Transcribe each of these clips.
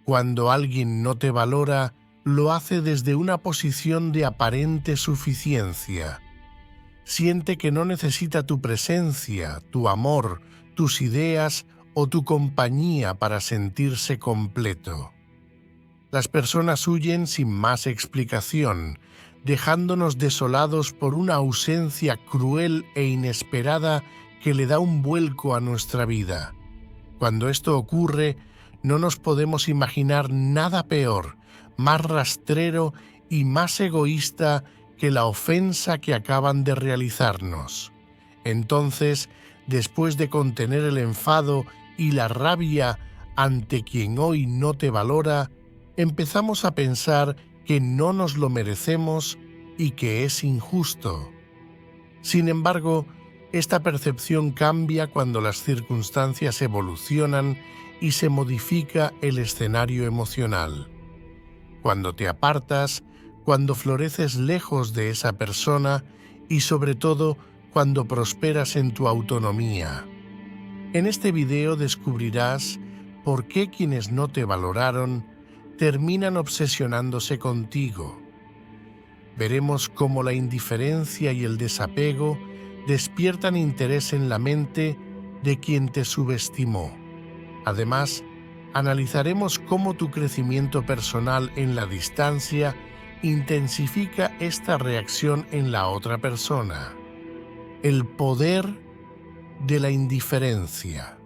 Cuando alguien no te valora, lo hace desde una posición de aparente suficiencia. Siente que no necesita tu presencia, tu amor, tus ideas o tu compañía para sentirse completo. Las personas huyen sin más explicación, dejándonos desolados por una ausencia cruel e inesperada que le da un vuelco a nuestra vida. Cuando esto ocurre, no nos podemos imaginar nada peor, más rastrero y más egoísta que la ofensa que acaban de realizarnos. Entonces, después de contener el enfado y la rabia ante quien hoy no te valora, empezamos a pensar que no nos lo merecemos y que es injusto. Sin embargo, esta percepción cambia cuando las circunstancias evolucionan y se modifica el escenario emocional. Cuando te apartas, cuando floreces lejos de esa persona y sobre todo cuando prosperas en tu autonomía. En este video descubrirás por qué quienes no te valoraron terminan obsesionándose contigo. Veremos cómo la indiferencia y el desapego despiertan interés en la mente de quien te subestimó. Además, analizaremos cómo tu crecimiento personal en la distancia intensifica esta reacción en la otra persona. El poder de la indiferencia.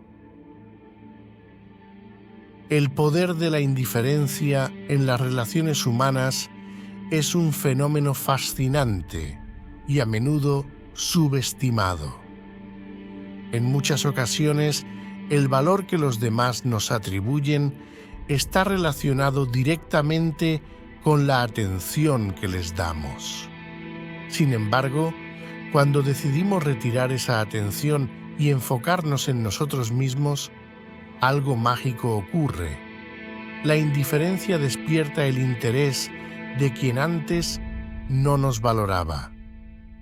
El poder de la indiferencia en las relaciones humanas es un fenómeno fascinante y a menudo subestimado. En muchas ocasiones, el valor que los demás nos atribuyen está relacionado directamente con la atención que les damos. Sin embargo, cuando decidimos retirar esa atención y enfocarnos en nosotros mismos, algo mágico ocurre. La indiferencia despierta el interés de quien antes no nos valoraba.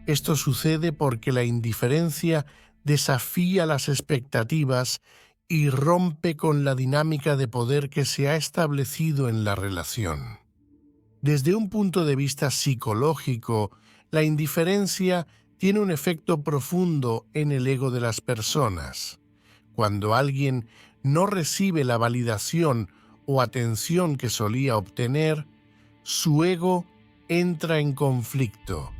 Esto sucede porque la indiferencia desafía las expectativas y rompe con la dinámica de poder que se ha establecido en la relación. Desde un punto de vista psicológico, la indiferencia tiene un efecto profundo en el ego de las personas. Cuando alguien no recibe la validación o atención que solía obtener, su ego entra en conflicto.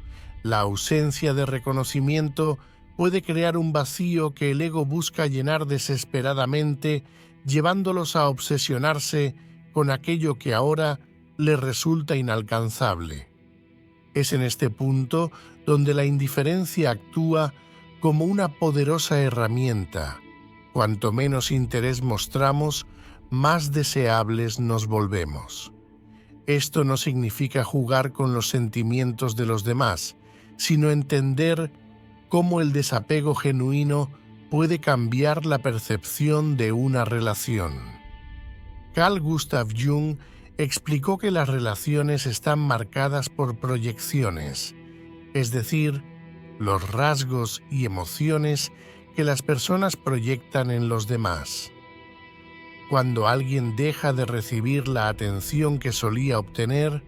La ausencia de reconocimiento puede crear un vacío que el ego busca llenar desesperadamente, llevándolos a obsesionarse con aquello que ahora les resulta inalcanzable. Es en este punto donde la indiferencia actúa como una poderosa herramienta. Cuanto menos interés mostramos, más deseables nos volvemos. Esto no significa jugar con los sentimientos de los demás, sino entender cómo el desapego genuino puede cambiar la percepción de una relación. Carl Gustav Jung explicó que las relaciones están marcadas por proyecciones, es decir, los rasgos y emociones que las personas proyectan en los demás. Cuando alguien deja de recibir la atención que solía obtener,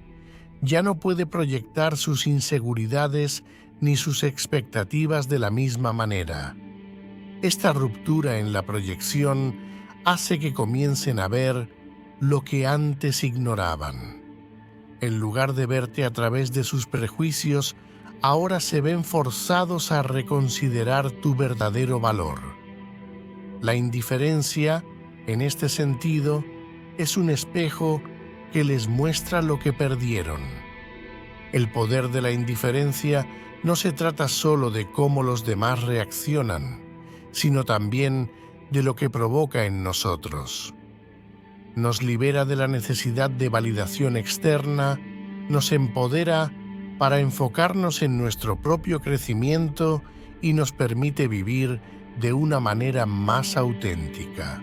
ya no puede proyectar sus inseguridades ni sus expectativas de la misma manera. Esta ruptura en la proyección hace que comiencen a ver lo que antes ignoraban. En lugar de verte a través de sus prejuicios, ahora se ven forzados a reconsiderar tu verdadero valor. La indiferencia, en este sentido, es un espejo que les muestra lo que perdieron. El poder de la indiferencia no se trata solo de cómo los demás reaccionan, sino también de lo que provoca en nosotros. Nos libera de la necesidad de validación externa, nos empodera para enfocarnos en nuestro propio crecimiento y nos permite vivir de una manera más auténtica.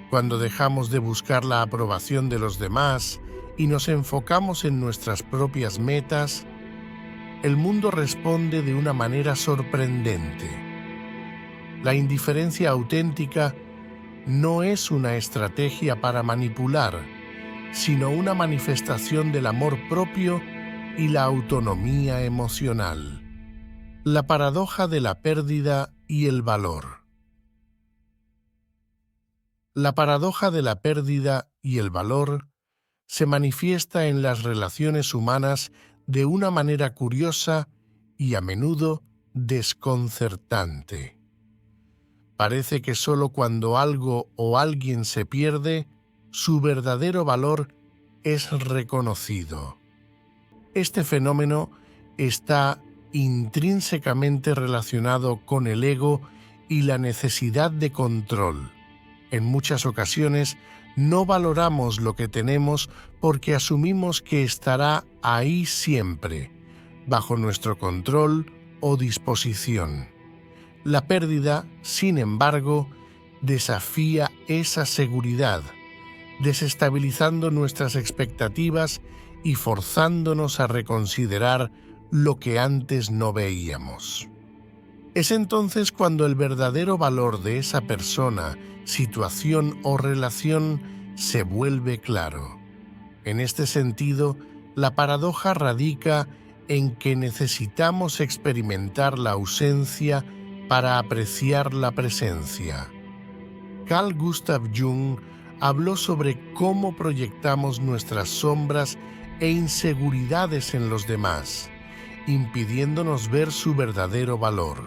Cuando dejamos de buscar la aprobación de los demás y nos enfocamos en nuestras propias metas, el mundo responde de una manera sorprendente. La indiferencia auténtica no es una estrategia para manipular, sino una manifestación del amor propio y la autonomía emocional. La paradoja de la pérdida y el valor. La paradoja de la pérdida y el valor se manifiesta en las relaciones humanas de una manera curiosa y a menudo desconcertante. Parece que solo cuando algo o alguien se pierde, su verdadero valor es reconocido. Este fenómeno está intrínsecamente relacionado con el ego y la necesidad de control. En muchas ocasiones no valoramos lo que tenemos porque asumimos que estará ahí siempre, bajo nuestro control o disposición. La pérdida, sin embargo, desafía esa seguridad, desestabilizando nuestras expectativas y forzándonos a reconsiderar lo que antes no veíamos. Es entonces cuando el verdadero valor de esa persona, situación o relación se vuelve claro. En este sentido, la paradoja radica en que necesitamos experimentar la ausencia para apreciar la presencia. Carl Gustav Jung habló sobre cómo proyectamos nuestras sombras e inseguridades en los demás, impidiéndonos ver su verdadero valor.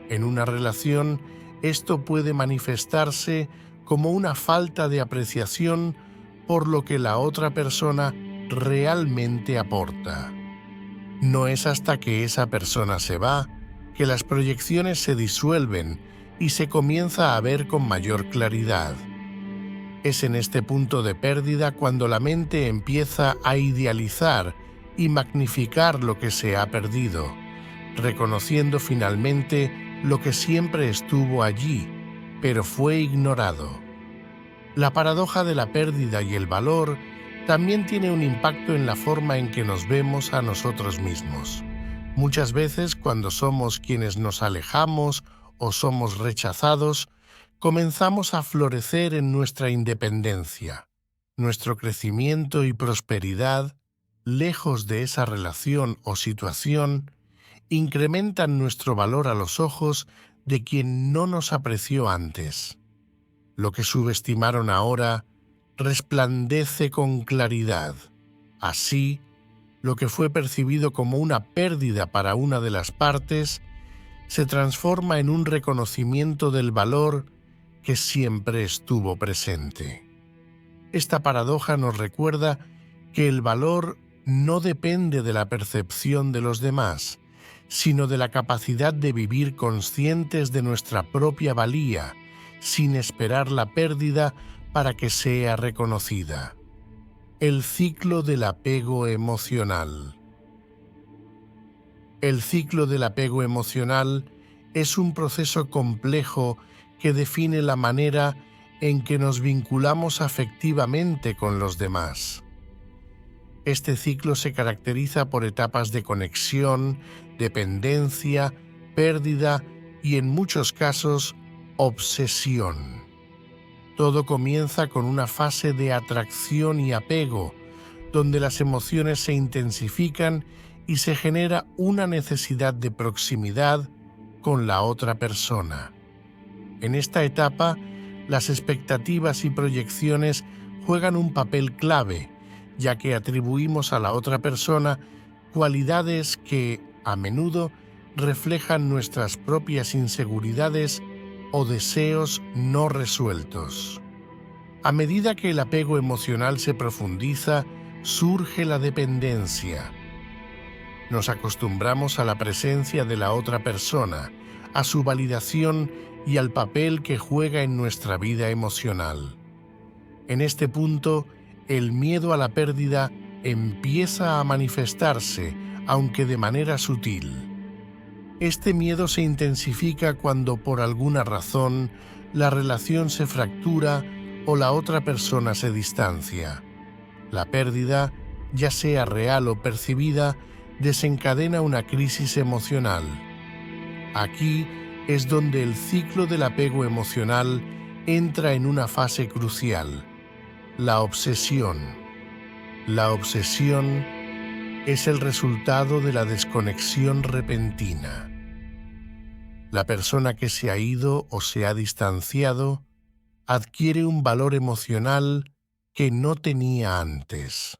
En una relación, esto puede manifestarse como una falta de apreciación por lo que la otra persona realmente aporta. No es hasta que esa persona se va que las proyecciones se disuelven y se comienza a ver con mayor claridad. Es en este punto de pérdida cuando la mente empieza a idealizar y magnificar lo que se ha perdido, reconociendo finalmente lo que siempre estuvo allí, pero fue ignorado. La paradoja de la pérdida y el valor también tiene un impacto en la forma en que nos vemos a nosotros mismos. Muchas veces, cuando somos quienes nos alejamos o somos rechazados, comenzamos a florecer en nuestra independencia. Nuestro crecimiento y prosperidad, lejos de esa relación o situación, incrementan nuestro valor a los ojos de quien no nos apreció antes. Lo que subestimaron ahora resplandece con claridad. Así, lo que fue percibido como una pérdida para una de las partes se transforma en un reconocimiento del valor que siempre estuvo presente. Esta paradoja nos recuerda que el valor no depende de la percepción de los demás, sino de la capacidad de vivir conscientes de nuestra propia valía, sin esperar la pérdida para que sea reconocida. El ciclo del apego emocional. El ciclo del apego emocional es un proceso complejo que define la manera en que nos vinculamos afectivamente con los demás. Este ciclo se caracteriza por etapas de conexión, dependencia, pérdida y, en muchos casos, obsesión. Todo comienza con una fase de atracción y apego, donde las emociones se intensifican y se genera una necesidad de proximidad con la otra persona. En esta etapa, las expectativas y proyecciones juegan un papel clave, ya que atribuimos a la otra persona cualidades que, a menudo, reflejan nuestras propias inseguridades o deseos no resueltos. A medida que el apego emocional se profundiza, surge la dependencia. Nos acostumbramos a la presencia de la otra persona, a su validación y al papel que juega en nuestra vida emocional. En este punto, el miedo a la pérdida empieza a manifestarse, aunque de manera sutil. Este miedo se intensifica cuando, por alguna razón, la relación se fractura o la otra persona se distancia. La pérdida, ya sea real o percibida, desencadena una crisis emocional. Aquí es donde el ciclo del apego emocional entra en una fase crucial, la obsesión. La obsesión es el resultado de la desconexión repentina. La persona que se ha ido o se ha distanciado adquiere un valor emocional que no tenía antes.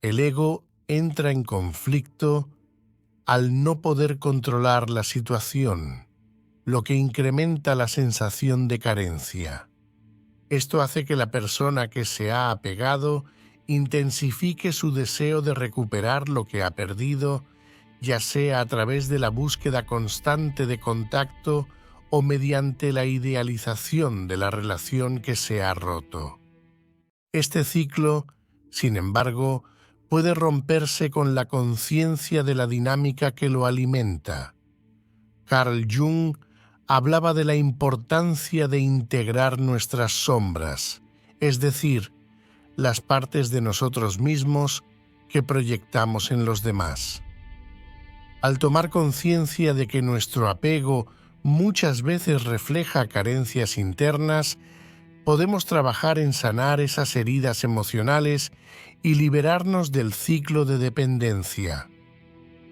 El ego entra en conflicto al no poder controlar la situación, lo que incrementa la sensación de carencia. Esto hace que la persona que se ha apegado intensifique su deseo de recuperar lo que ha perdido, ya sea a través de la búsqueda constante de contacto o mediante la idealización de la relación que se ha roto. Este ciclo, sin embargo, puede romperse con la conciencia de la dinámica que lo alimenta. Carl Jung hablaba de la importancia de integrar nuestras sombras, es decir, las partes de nosotros mismos que proyectamos en los demás. Al tomar conciencia de que nuestro apego muchas veces refleja carencias internas, podemos trabajar en sanar esas heridas emocionales y liberarnos del ciclo de dependencia.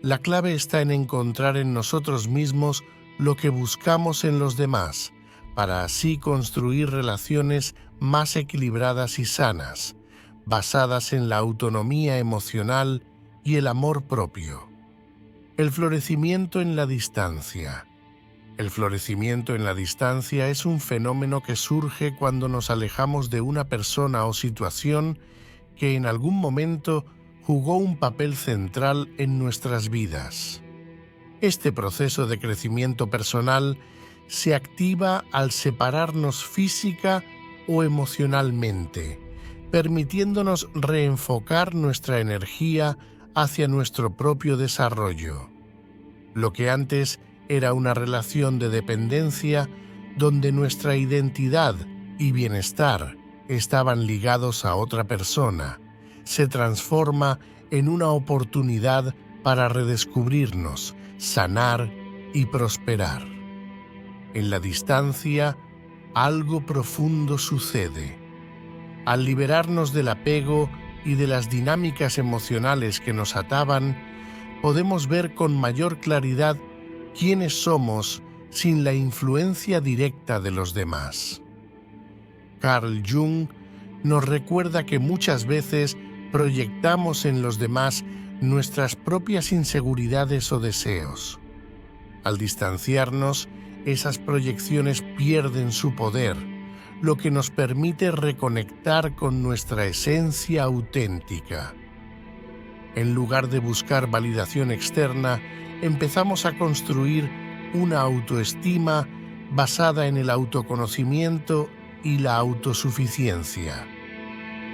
La clave está en encontrar en nosotros mismos lo que buscamos en los demás, para así construir relaciones más equilibradas y sanas, basadas en la autonomía emocional y el amor propio. El florecimiento en la distancia. El florecimiento en la distancia es un fenómeno que surge cuando nos alejamos de una persona o situación que en algún momento jugó un papel central en nuestras vidas. Este proceso de crecimiento personal se activa al separarnos física o emocionalmente, permitiéndonos reenfocar nuestra energía hacia nuestro propio desarrollo. Lo que antes era una relación de dependencia donde nuestra identidad y bienestar estaban ligados a otra persona, se transforma en una oportunidad para redescubrirnos, sanar y prosperar. En la distancia, algo profundo sucede. Al liberarnos del apego y de las dinámicas emocionales que nos ataban, podemos ver con mayor claridad quiénes somos sin la influencia directa de los demás. Carl Jung nos recuerda que muchas veces proyectamos en los demás nuestras propias inseguridades o deseos. Al distanciarnos, esas proyecciones pierden su poder, lo que nos permite reconectar con nuestra esencia auténtica. En lugar de buscar validación externa, empezamos a construir una autoestima basada en el autoconocimiento y la autosuficiencia.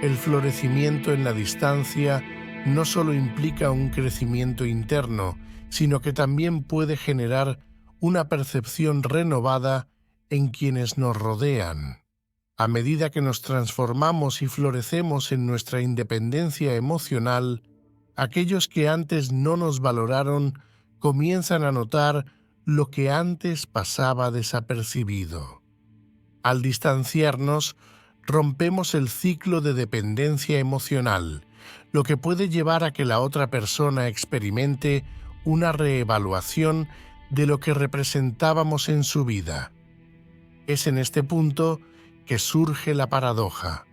El florecimiento en la distancia no solo implica un crecimiento interno, sino que también puede generar una percepción renovada en quienes nos rodean. A medida que nos transformamos y florecemos en nuestra independencia emocional, aquellos que antes no nos valoraron comienzan a notar lo que antes pasaba desapercibido. Al distanciarnos, rompemos el ciclo de dependencia emocional, lo que puede llevar a que la otra persona experimente una reevaluación de lo que representábamos en su vida. Es en este punto que surge la paradoja.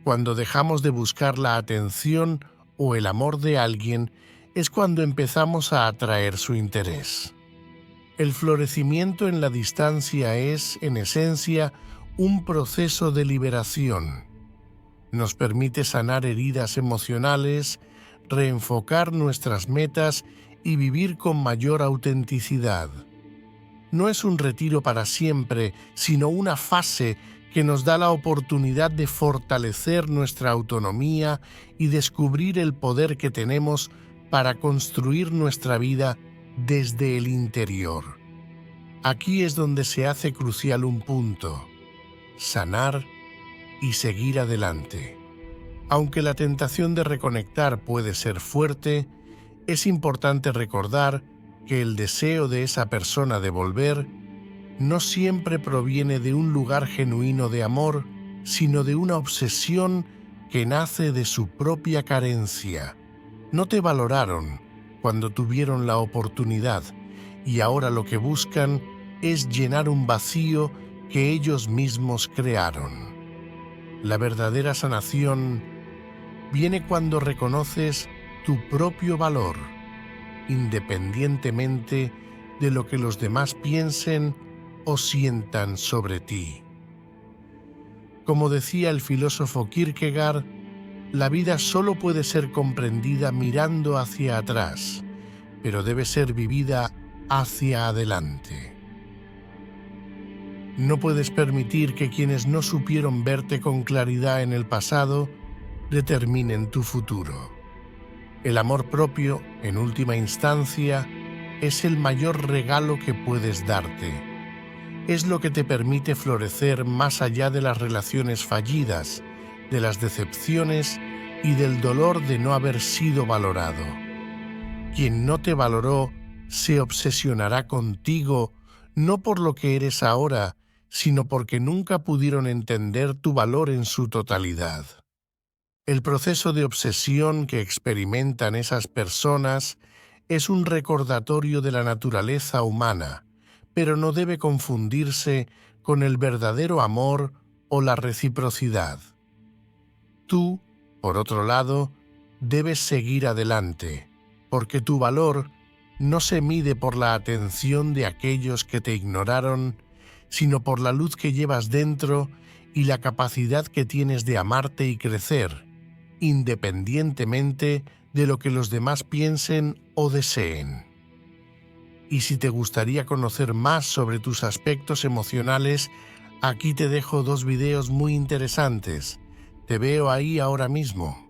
Cuando dejamos de buscar la atención o el amor de alguien, es cuando empezamos a atraer su interés. El florecimiento en la distancia es, en esencia, un proceso de liberación. Nos permite sanar heridas emocionales, reenfocar nuestras metas y vivir con mayor autenticidad. No es un retiro para siempre, sino una fase que nos da la oportunidad de fortalecer nuestra autonomía y descubrir el poder que tenemos para construir nuestra vida desde el interior. Aquí es donde se hace crucial un punto: sanar y seguir adelante. Aunque la tentación de reconectar puede ser fuerte, es importante recordar que el deseo de esa persona de volver no siempre proviene de un lugar genuino de amor, sino de una obsesión que nace de su propia carencia. No te valoraron cuando tuvieron la oportunidad y ahora lo que buscan es llenar un vacío que ellos mismos crearon. La verdadera sanación viene cuando reconoces tu propio valor, independientemente de lo que los demás piensen o sientan sobre ti. Como decía el filósofo Kierkegaard, la vida solo puede ser comprendida mirando hacia atrás, pero debe ser vivida hacia adelante. No puedes permitir que quienes no supieron verte con claridad en el pasado determinen tu futuro. El amor propio, en última instancia, es el mayor regalo que puedes darte. Es lo que te permite florecer más allá de las relaciones fallidas, de las decepciones y del dolor de no haber sido valorado. Quien no te valoró se obsesionará contigo no por lo que eres ahora, sino porque nunca pudieron entender tu valor en su totalidad. El proceso de obsesión que experimentan esas personas es un recordatorio de la naturaleza humana, pero no debe confundirse con el verdadero amor o la reciprocidad. Tú, por otro lado, debes seguir adelante, porque tu valor no se mide por la atención de aquellos que te ignoraron, sino por la luz que llevas dentro y la capacidad que tienes de amarte y crecer, independientemente de lo que los demás piensen o deseen. Y si te gustaría conocer más sobre tus aspectos emocionales, aquí te dejo 2 videos muy interesantes. Te veo ahí ahora mismo.